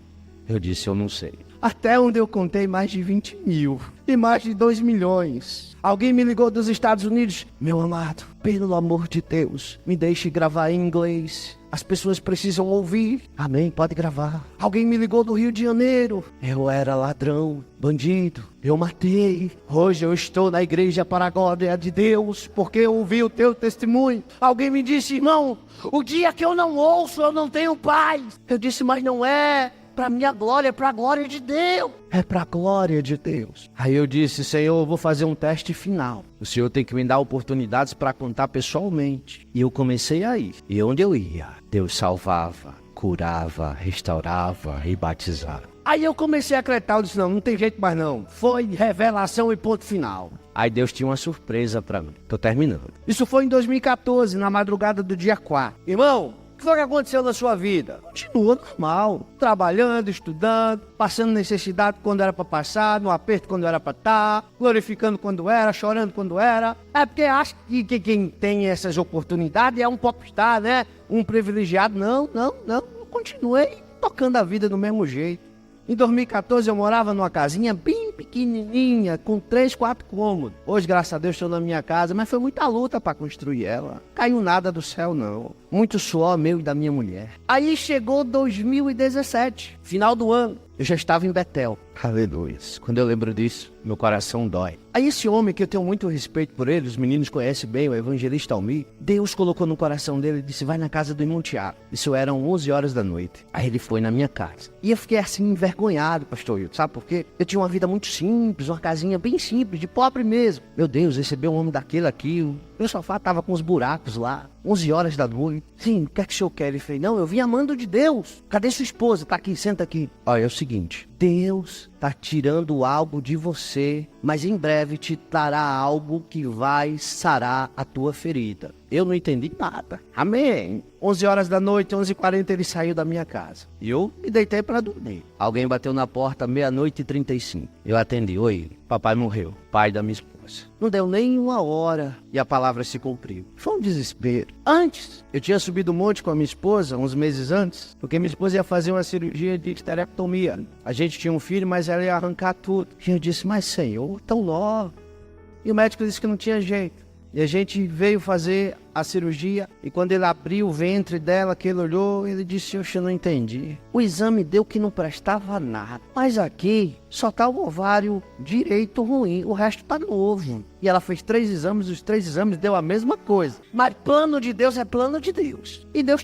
Eu disse: eu não sei. Até onde eu contei, mais de 20.000 e mais de 2 milhões. Alguém me ligou dos Estados Unidos: meu amado, pelo amor de Deus, me deixe gravar em inglês. As pessoas precisam ouvir. Amém, pode gravar. Alguém me ligou do Rio de Janeiro: eu era ladrão, bandido, eu matei. Hoje eu estou na igreja para a glória de Deus, porque eu ouvi o teu testemunho. Alguém me disse: irmão, o dia que eu não ouço, eu não tenho paz. Eu disse: mas não é para minha glória, é para a glória de Deus. É para a glória de Deus. Aí eu disse: Senhor, eu vou fazer um teste final. O Senhor tem que me dar oportunidades para contar pessoalmente. E eu comecei a ir. E onde eu ia, Deus salvava, curava, restaurava e batizava. Aí eu comecei a acreditar. Eu disse: não tem jeito mais não. Foi revelação e ponto final. Aí Deus tinha uma surpresa para mim. Tô terminando. Isso foi em 2014, na madrugada do dia 4. Irmão, o que foi que aconteceu na sua vida? Continua normal, trabalhando, estudando, passando necessidade quando era para passar, no aperto quando era para estar, glorificando quando era, chorando quando era. É porque acha que quem tem essas oportunidades é um popstar, né? Um privilegiado. Não. Eu continuei tocando a vida do mesmo jeito. Em 2014 eu morava numa casinha bem pequenininha, com 3, 4 cômodos. Hoje, graças a Deus, estou na minha casa, mas foi muita luta para construir ela. Caiu nada do céu, não. Muito suor meu e da minha mulher. Aí chegou 2017, final do ano. Eu já estava em Betel. Aleluia. Quando eu lembro disso, meu coração dói. Aí esse homem, que eu tenho muito respeito por ele, os meninos conhecem bem, o evangelista Almir, Deus colocou no coração dele e disse: vai na casa do irmão Tiago. Isso eram 11 horas da noite. Aí ele foi na minha casa. E eu fiquei assim, envergonhado, pastor Hilton. Sabe por quê? Eu tinha uma vida muito simples, uma casinha bem simples, de pobre mesmo. Meu Deus, receber um homem daquele aqui. Meu sofá tava com os buracos lá. 11 horas da noite. Sim, o que é que o senhor quer? Ele fez: não, eu vim amando de Deus. Cadê sua esposa? Tá aqui, senta aqui. Olha, é o seguinte: Deus tá tirando algo de você, mas em breve te dará algo que vai sarar a tua ferida. Eu não entendi nada. Amém. 11 horas da noite, 11h40, ele saiu da minha casa. E eu me deitei para dormir. Alguém bateu na porta, 00:35. Eu atendi: oi, papai morreu, pai da minha esposa. Não deu nem 1 hora e a palavra se cumpriu. Foi um desespero. Antes, eu tinha subido o monte com a minha esposa, uns meses antes, porque minha esposa ia fazer uma cirurgia de esterectomia. A gente tinha um filho, mas ela ia arrancar tudo. E eu disse: mas Senhor, tão nova. E o médico disse que não tinha jeito. E a gente veio fazer a cirurgia, e quando ele abriu o ventre dela, que ele olhou, ele disse: eu não entendi. O exame deu que não prestava nada, mas aqui só tá o ovário direito ruim, o resto tá novo. E ela fez 3 exames, os 3 exames deu a mesma coisa. Mas plano de Deus é plano de Deus. E Deus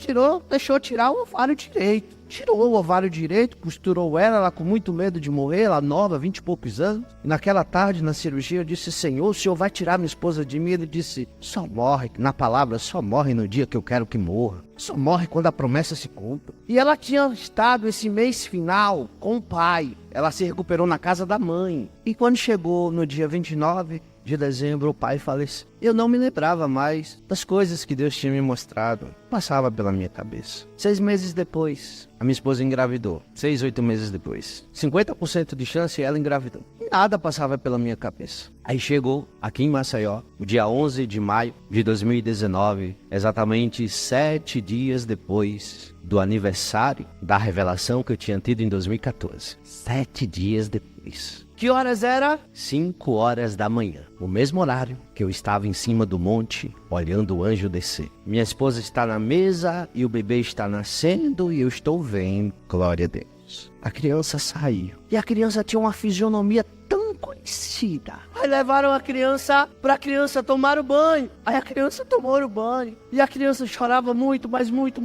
deixou tirar o ovário direito. Tirou o ovário direito, costurou ela com muito medo de morrer, ela nova, 20 e poucos anos. E naquela tarde, na cirurgia, eu disse: Senhor, o Senhor vai tirar minha esposa de mim? Ele disse: só morre, na palavra, só morre no dia que eu quero que morra. Só morre quando a promessa se cumpre. E ela tinha estado esse mês final com o pai. Ela se recuperou na casa da mãe. E quando chegou no dia 29 de dezembro, o pai faleceu. Eu não me lembrava mais das coisas que Deus tinha me mostrado. Passava pela minha cabeça. 6 meses depois, a minha esposa engravidou. 6, 8 meses depois. 50% de chance ela engravidou. E nada passava pela minha cabeça. Aí chegou aqui em Maceió, o dia 11 de maio de 2019, exatamente 7 dias depois do aniversário da revelação que eu tinha tido em 2014. 7 dias depois. Que horas era? 5 horas da manhã. O mesmo horário que eu estava em cima do monte, olhando o anjo descer. Minha esposa está na mesa e o bebê está nascendo e eu estou vendo. Glória a Deus. A criança saiu. E a criança tinha uma fisionomia tão conhecida. Aí levaram a criança pra criança tomar o banho. Aí a criança tomou o banho. E a criança chorava muito, mas muito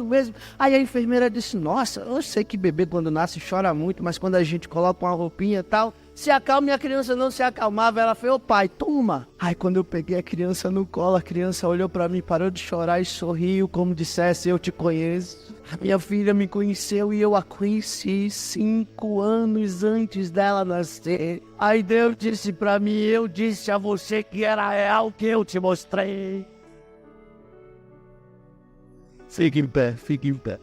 mesmo. Aí a enfermeira disse, nossa, eu sei que bebê quando nasce chora muito, mas quando a gente coloca uma roupinha e tal, se acalma. E a criança não se acalmava. Ela falou, ô pai, toma. Aí quando eu peguei a criança no colo, a criança olhou pra mim, parou de chorar e sorriu, como dissesse, eu te conheço. A minha filha me conheceu e eu a conheci 5 anos antes dela nascer. Aí Deus disse pra mim, eu disse a você que era real que eu te mostrei. Fique em pé, fique em pé.